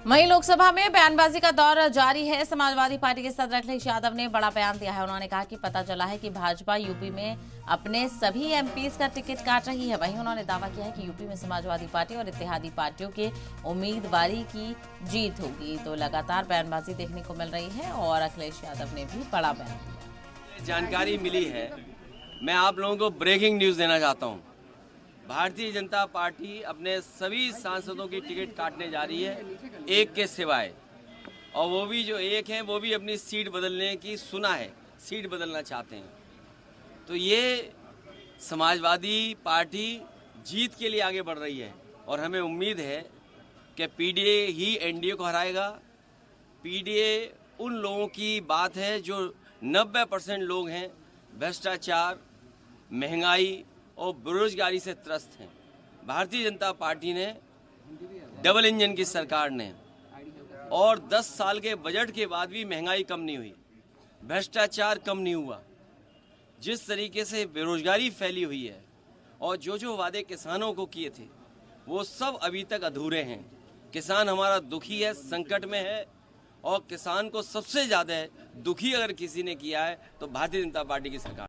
वहीं लोकसभा में बयानबाजी का दौर जारी है। समाजवादी पार्टी के सदर अखिलेश यादव ने बड़ा बयान दिया है। उन्होंने कहा कि पता चला है कि भाजपा यूपी में अपने सभी एमपीज का टिकट काट रही है। वहीं उन्होंने दावा किया है कि यूपी में समाजवादी पार्टी और इत्तेहादी पार्टियों के उम्मीदवारी की जीत होगी। तो लगातार बयानबाजी देखने को मिल रही है और अखिलेश यादव ने भी बड़ा बयान दिया। जानकारी मिली है, मैं आप लोगों को ब्रेकिंग न्यूज देना चाहता हूं। भारतीय जनता पार्टी अपने सभी सांसदों की टिकट काटने जा रही है, एक के सिवाय, और वो भी जो एक हैं वो भी अपनी सीट बदलने की सुना है, सीट बदलना चाहते हैं। तो ये समाजवादी पार्टी जीत के लिए आगे बढ़ रही है और हमें उम्मीद है कि पीडीए ही एनडीए को हराएगा। पीडीए उन लोगों की बात है जो 90% लोग हैं भ्रष्टाचार, महंगाई और बेरोजगारी से त्रस्त हैं। भारतीय जनता पार्टी ने डबल इंजन की सरकार ने और 10 साल के बजट के बाद भी महंगाई कम नहीं हुई, भ्रष्टाचार कम नहीं हुआ, जिस तरीके से बेरोजगारी फैली हुई है और जो वादे किसानों को किए थे वो सब अभी तक अधूरे हैं। किसान हमारा दुखी है, संकट में है, और किसान को सबसे ज़्यादा दुखी अगर किसी ने किया है तो भारतीय जनता पार्टी की सरकार।